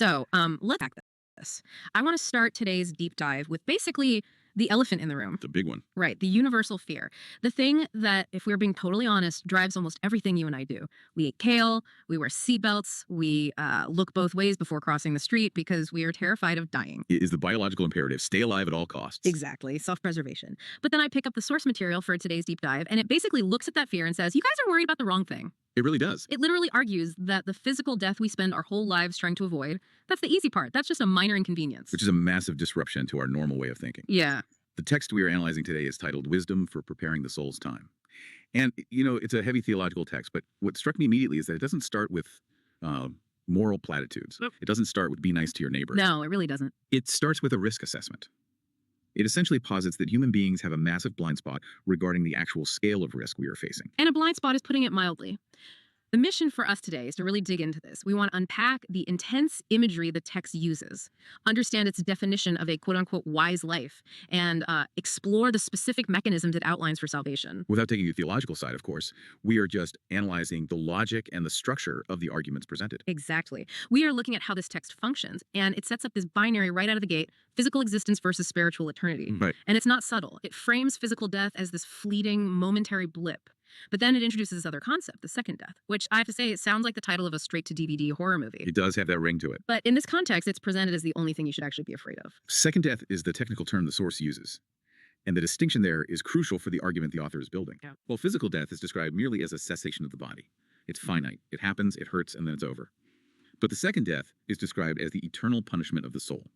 Let's hack this. I want to start today's deep dive with basically the elephant in the room. The big one. Right, the universal fear. The thing that, if we're being totally honest, drives almost everything you and I do. We eat kale, we wear seatbelts, we look both ways before crossing the street because we are terrified of dying. It is the biological imperative. Stay alive at all costs. Exactly, self-preservation. But then I pick up the source material for today's deep dive, and it basically looks at that fear and says, you guys are worried about the wrong thing. It really does. It literally argues that the physical death we spend our whole lives trying to avoid, that's the easy part. That's just a minor inconvenience. Which is a massive disruption to our normal way of thinking. Yeah. The text we are analyzing today is titled Wisdom for Preparing the Soul's Time. And, it's a heavy theological text, but what struck me immediately is that it doesn't start with moral platitudes. Nope. It doesn't start with be nice to your neighbor. No, it really doesn't. It starts with a risk assessment. It essentially posits that human beings have a massive blind spot regarding the actual scale of risk we are facing. And a blind spot is putting it mildly. The mission for us today is to really dig into this. We want to unpack the intense imagery the text uses, understand its definition of a quote-unquote wise life, and explore the specific mechanisms it outlines for salvation. Without taking the theological side, of course, we are just analyzing the logic and the structure of the arguments presented. Exactly. We are looking at how this text functions, and it sets up this binary right out of the gate, physical existence versus spiritual eternity. Right. And it's not subtle. It frames physical death as this fleeting, momentary blip. But then it introduces this other concept, the second death, which I have to say, it sounds like the title of a straight-to-DVD horror movie. It does have that ring to it. But in this context, it's presented as the only thing you should actually be afraid of. Second death is the technical term the source uses. And the distinction there is crucial for the argument the author is building. Yeah. Well, physical death is described merely as a cessation of the body. It's finite. It happens, it hurts, and then it's over. But the second death is described as the eternal punishment of the soul.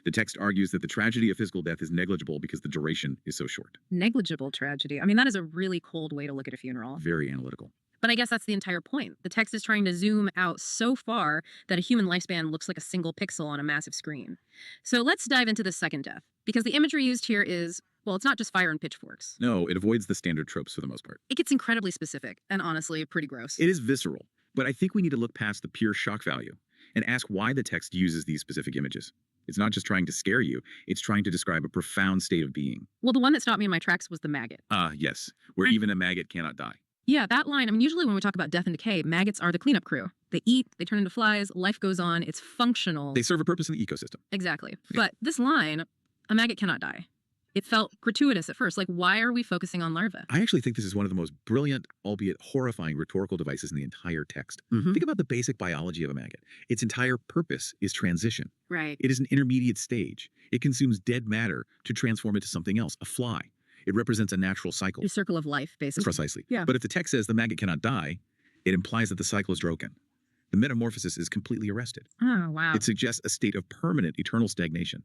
The text argues that the tragedy of physical death is negligible because the duration is so short. Negligible tragedy. I mean, that is a really cold way to look at a funeral. Very analytical. But I guess that's the entire point. The text is trying to zoom out so far that a human lifespan looks like a single pixel on a massive screen. So let's dive into the second death, because the imagery used here is, well, it's not just fire and pitchforks. No, it avoids the standard tropes for the most part. It gets incredibly specific and honestly pretty gross. It is visceral, but I think we need to look past the pure shock value and ask why the text uses these specific images. It's not just trying to scare you, it's trying to describe a profound state of being. Well, the one that stopped me in my tracks was the maggot. Yes, where even a maggot cannot die. Yeah, that line. I mean, usually when we talk about death and decay, maggots are the cleanup crew. They eat, they turn into flies, life goes on, it's functional. They serve a purpose in the ecosystem. Exactly. Yeah. But this line, a maggot cannot die. It felt gratuitous at first. Like, why are we focusing on larvae? I actually think this is one of the most brilliant, albeit horrifying, rhetorical devices in the entire text. Think about the basic biology of a maggot. Its entire purpose is transition. Right. It is an intermediate stage. It consumes dead matter to transform into something else, a fly. It represents a natural cycle. The circle of life, basically. Precisely. Yeah. But if the text says the maggot cannot die, it implies that the cycle is broken. The metamorphosis is completely arrested. Oh, wow. It suggests a state of permanent, eternal stagnation.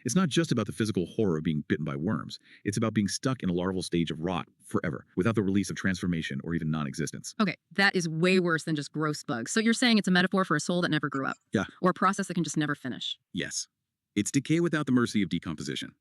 It's not just about the physical horror of being bitten by worms. It's about being stuck in a larval stage of rot forever, without the release of transformation or even non-existence. Okay, that is way worse than just gross bugs. So you're saying it's a metaphor for a soul that never grew up? Yeah. Or a process that can just never finish? Yes. It's decay without the mercy of decomposition.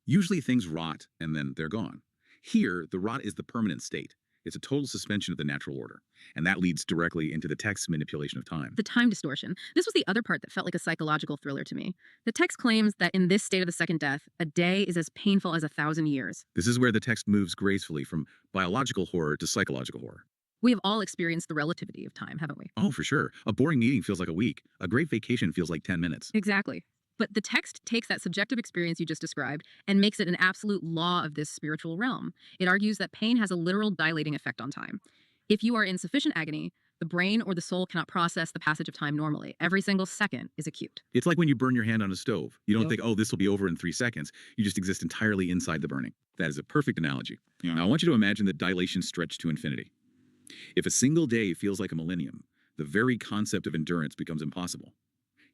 Usually things rot and then they're gone. Here, the rot is the permanent state. It's a total suspension of the natural order. And that leads directly into the text's manipulation of time. The time distortion. This was the other part that felt like a psychological thriller to me. The text claims that in this state of the second death, a day is as painful as 1,000 years. This is where the text moves gracefully from biological horror to psychological horror. We have all experienced the relativity of time, haven't we? Oh, for sure. A boring meeting feels like a week. A great vacation feels like 10 minutes. Exactly. But the text takes that subjective experience you just described and makes it an absolute law of this spiritual realm. It argues that pain has a literal dilating effect on time. If you are in sufficient agony, the brain or the soul cannot process the passage of time normally. Every single second is acute. It's like when you burn your hand on a stove. You don't Yep. think, oh, this will be over in 3 seconds. You just exist entirely inside the burning. That is a perfect analogy. Now, I want you to imagine that dilation stretched to infinity. If a single day feels like a millennium, the very concept of endurance becomes impossible.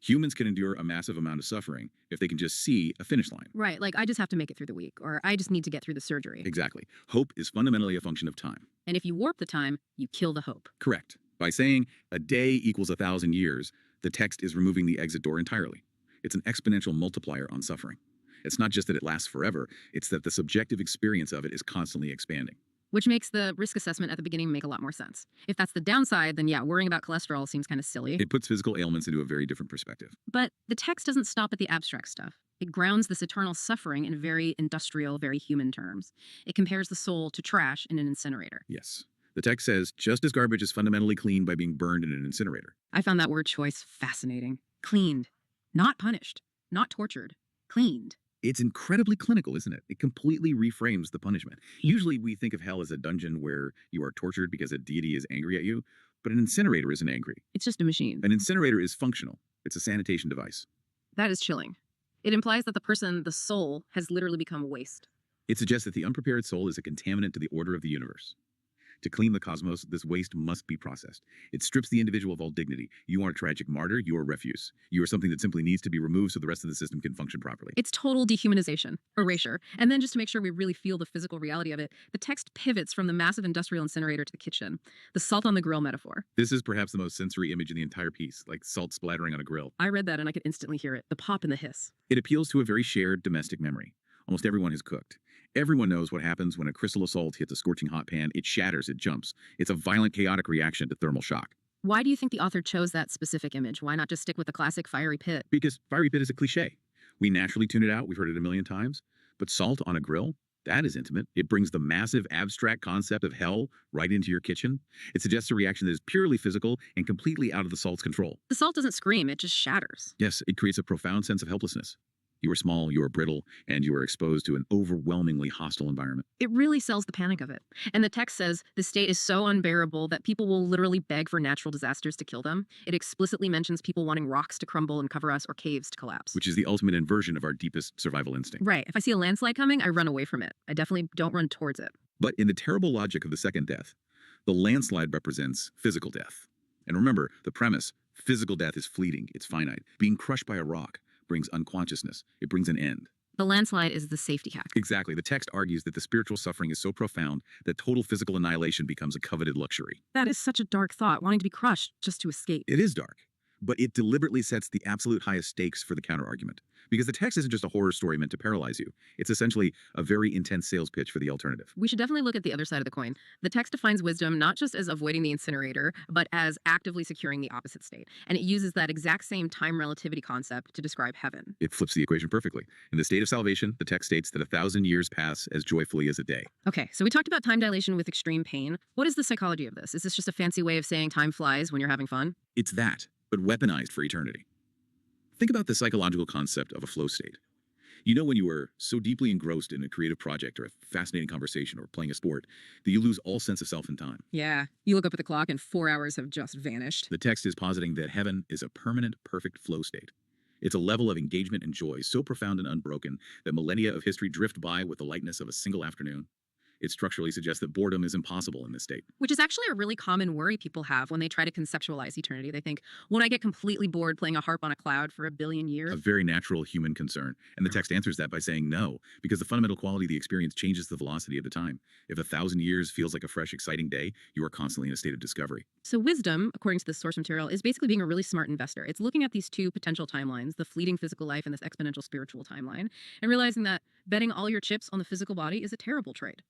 Humans can endure a massive amount of suffering if they can just see a finish line. Right, like I just have to make it through the week, or I just need to get through the surgery. Exactly. Hope is fundamentally a function of time. And if you warp the time, you kill the hope. Correct. By saying a day equals 1,000 years, the text is removing the exit door entirely. It's an exponential multiplier on suffering. It's not just that it lasts forever, it's that the subjective experience of it is constantly expanding. Which makes the risk assessment at the beginning make a lot more sense. If that's the downside, then yeah, worrying about cholesterol seems kind of silly. It puts physical ailments into a very different perspective. But the text doesn't stop at the abstract stuff. It grounds this eternal suffering in very industrial, very human terms. It compares the soul to trash in an incinerator. Yes. The text says, just as garbage is fundamentally clean by being burned in an incinerator. I found that word choice fascinating. Cleaned. Not punished. Not tortured. Cleaned. It's incredibly clinical, isn't it? It completely reframes the punishment. Usually we think of hell as a dungeon where you are tortured because a deity is angry at you, but an incinerator isn't angry. It's just a machine. An incinerator is functional. It's a sanitation device. That is chilling. It implies that the person, the soul, has literally become waste. It suggests that the unprepared soul is a contaminant to the order of the universe. To clean the cosmos, this waste must be processed. It strips the individual of all dignity. You aren't a tragic martyr, you are refuse. You are something that simply needs to be removed so the rest of the system can function properly. It's total dehumanization, erasure. And then just to make sure we really feel the physical reality of it, the text pivots from the massive industrial incinerator to the kitchen, the salt on the grill metaphor. This is perhaps the most sensory image in the entire piece, like salt splattering on a grill. I read that and I could instantly hear it, the pop and the hiss. It appeals to a very shared domestic memory. Almost everyone has cooked. Everyone knows what happens when a crystal of salt hits a scorching hot pan. It shatters, it jumps. It's a violent, chaotic reaction to thermal shock. Why do you think the author chose that specific image? Why not just stick with the classic fiery pit? Because fiery pit is a cliche. We naturally tune it out. We've heard it a million times. But salt on a grill, that is intimate. It brings the massive, abstract concept of hell right into your kitchen. It suggests a reaction that is purely physical and completely out of the salt's control. The salt doesn't scream, it just shatters. Yes, it creates a profound sense of helplessness. You are small, you are brittle, and you are exposed to an overwhelmingly hostile environment. It really sells the panic of it. And the text says the state is so unbearable that people will literally beg for natural disasters to kill them. It explicitly mentions people wanting rocks to crumble and cover us or caves to collapse. Which is the ultimate inversion of our deepest survival instinct. Right. If I see a landslide coming, I run away from it. I definitely don't run towards it. But in the terrible logic of the second death, the landslide represents physical death. And remember, the premise, physical death is fleeting, it's finite. Being crushed by a rock brings unconsciousness. It brings an end. The landslide is the safety hack. Exactly. The text argues that the spiritual suffering is so profound that total physical annihilation becomes a coveted luxury. That is such a dark thought, wanting to be crushed just to escape. It is dark, but it deliberately sets the absolute highest stakes for the counterargument. Because the text isn't just a horror story meant to paralyze you. It's essentially a very intense sales pitch for the alternative. We should definitely look at the other side of the coin. The text defines wisdom not just as avoiding the incinerator, but as actively securing the opposite state. And it uses that exact same time relativity concept to describe heaven. It flips the equation perfectly. In the state of salvation, the text states that 1,000 years pass as joyfully as a day. Okay, so we talked about time dilation with extreme pain. What is the psychology of this? Is this just a fancy way of saying time flies when you're having fun? It's that, but weaponized for eternity. Think about the psychological concept of a flow state. You know when you are so deeply engrossed in a creative project or a fascinating conversation or playing a sport that you lose all sense of self and time. Yeah, you look up at the clock and 4 hours have just vanished. The text is positing that heaven is a permanent, perfect flow state. It's a level of engagement and joy so profound and unbroken that millennia of history drift by with the lightness of a single afternoon. It structurally suggests that boredom is impossible in this state. Which is actually a really common worry people have when they try to conceptualize eternity. They think, won't I get completely bored playing a harp on a cloud for a billion years? A very natural human concern. And the text answers that by saying no, because the fundamental quality of the experience changes the velocity of the time. If 1,000 years feels like a fresh, exciting day, you are constantly in a state of discovery. So wisdom, according to the source material, is basically being a really smart investor. It's looking at these two potential timelines, the fleeting physical life and this exponential spiritual timeline, and realizing that betting all your chips on the physical body is a terrible trade.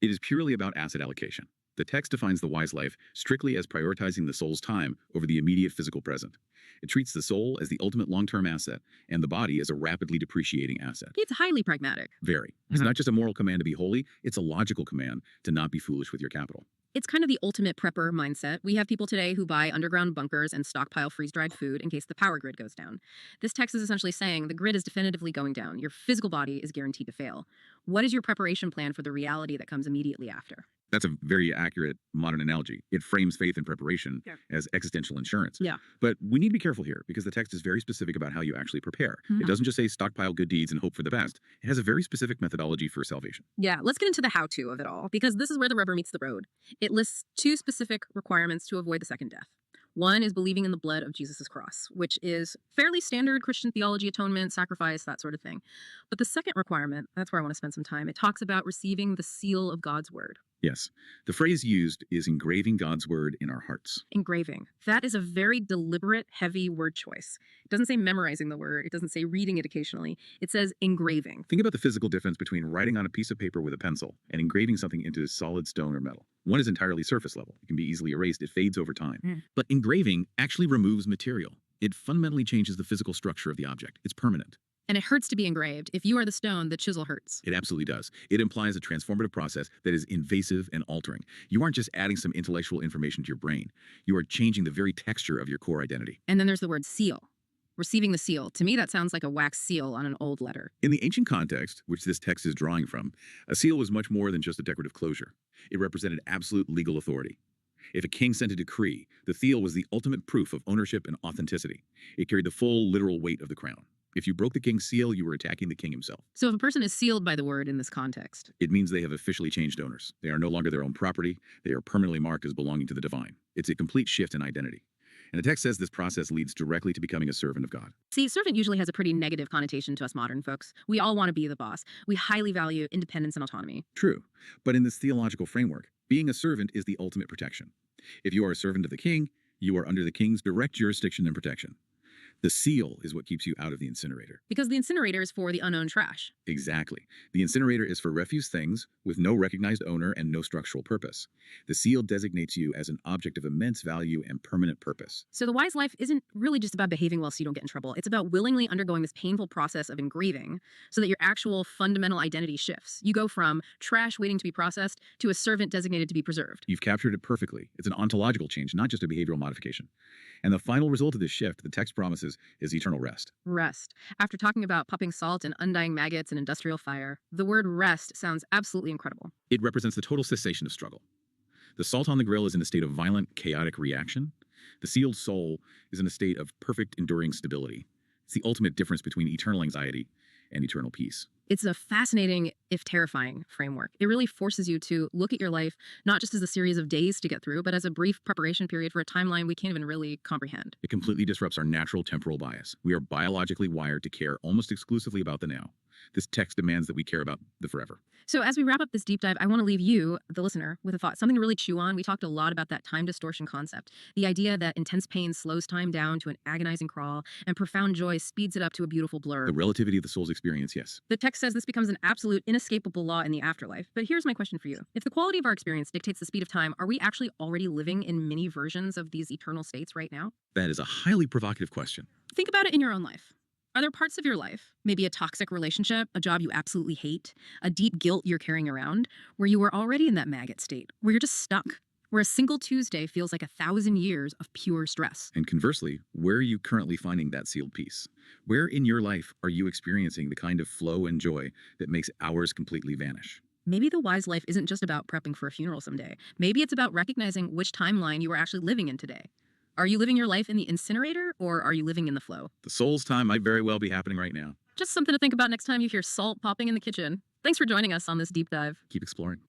It is purely about asset allocation. The text defines the wise life strictly as prioritizing the soul's time over the immediate physical present. It treats the soul as the ultimate long-term asset and the body as a rapidly depreciating asset. It's highly pragmatic. Very. It's not just a moral command to be holy, it's a logical command to not be foolish with your capital. It's kind of the ultimate prepper mindset. We have people today who buy underground bunkers and stockpile freeze-dried food in case the power grid goes down. This text is essentially saying the grid is definitively going down. Your physical body is guaranteed to fail. What is your preparation plan for the reality that comes immediately after? That's a very accurate modern analogy. It frames faith and preparation as existential insurance. Yeah. But we need to be careful here because the text is very specific about how you actually prepare. It doesn't just say stockpile good deeds and hope for the best. It has a very specific methodology for salvation. Yeah, let's get into the how-to of it all, because this is where the rubber meets the road. It lists two specific requirements to avoid the second death. One is believing in the blood of Jesus' cross, which is fairly standard Christian theology, atonement, sacrifice, that sort of thing. But the second requirement, that's where I want to spend some time, it talks about receiving the seal of God's word. Yes. The phrase used is engraving God's word in our hearts. Engraving. That is a very deliberate, heavy word choice. It doesn't say memorizing the word. It doesn't say reading it occasionally. It says engraving. Think about the physical difference between writing on a piece of paper with a pencil and engraving something into solid stone or metal. One is entirely surface level. It can be easily erased. It fades over time. But engraving actually removes material. It fundamentally changes the physical structure of the object. It's permanent. And it hurts to be engraved. If you are the stone, the chisel hurts. It absolutely does. It implies a transformative process that is invasive and altering. You aren't just adding some intellectual information to your brain. You are changing the very texture of your core identity. And then there's the word seal. Receiving the seal. To me, that sounds like a wax seal on an old letter. In the ancient context, which this text is drawing from, a seal was much more than just a decorative closure. It represented absolute legal authority. If a king sent a decree, the seal was the ultimate proof of ownership and authenticity. It carried the full literal weight of the crown. If you broke the king's seal, you were attacking the king himself. So if a person is sealed by the word in this context, It means they have officially changed owners. They are no longer their own property. They are permanently marked as belonging to the divine. It's a complete shift in identity. And the text says this process leads directly to becoming a servant of God. see, servant usually has a pretty negative connotation to us modern folks. We all want to be the boss. We highly value independence and autonomy. True. But in this theological framework, being a servant is the ultimate protection. If you are a servant of the king, you are under the king's direct jurisdiction and protection. The seal is what keeps you out of the incinerator. Because the incinerator is for the unowned trash. Exactly. The incinerator is for refuse things with no recognized owner and no structural purpose. The seal designates you as an object of immense value and permanent purpose. So the wise life isn't really just about behaving well so you don't get in trouble. It's about willingly undergoing this painful process of engraving so that your actual fundamental identity shifts. You go from trash waiting to be processed to a servant designated to be preserved. You've captured it perfectly. It's an ontological change, not just a behavioral modification. And the final result of this shift, the text promises, is eternal rest. Rest. After talking about popping salt and undying maggots and industrial fire, the word rest sounds absolutely incredible. It represents the total cessation of struggle. The salt on the grill is in a state of violent, chaotic reaction. The sealed soul is in a state of perfect, enduring stability. It's the ultimate difference between eternal anxiety and eternal peace. It's a fascinating, if terrifying, framework. It really forces you to look at your life not just as a series of days to get through, but as a brief preparation period for a timeline we can't even really comprehend. It completely disrupts our natural temporal bias. We are biologically wired to care almost exclusively about the now. This text demands that we care about the forever. So as we wrap up this deep dive, I want to leave you, the listener, with a thought, something to really chew on. We talked a lot about that time distortion concept, the idea that intense pain slows time down to an agonizing crawl and profound joy speeds it up to a beautiful blur. The relativity of the soul's experience, yes. The text says this becomes an absolute inescapable law in the afterlife. But here's my question for you. If the quality of our experience dictates the speed of time, are we actually already living in many versions of these eternal states right now? That is a highly provocative question. Think about it in your own life. Are there parts of your life, maybe a toxic relationship, a job you absolutely hate, a deep guilt you're carrying around, where you were already in that maggot state, where you're just stuck, where a single Tuesday feels like 1,000 years of pure stress? And conversely, where are you currently finding that sealed peace? Where in your life are you experiencing the kind of flow and joy that makes hours completely vanish? Maybe the wise life isn't just about prepping for a funeral someday. Maybe it's about recognizing which timeline you are actually living in today. Are you living your life in the incinerator, or are you living in the flow? The soul's time might very well be happening right now. Just something to think about next time you hear salt popping in the kitchen. Thanks for joining us on this deep dive. Keep exploring.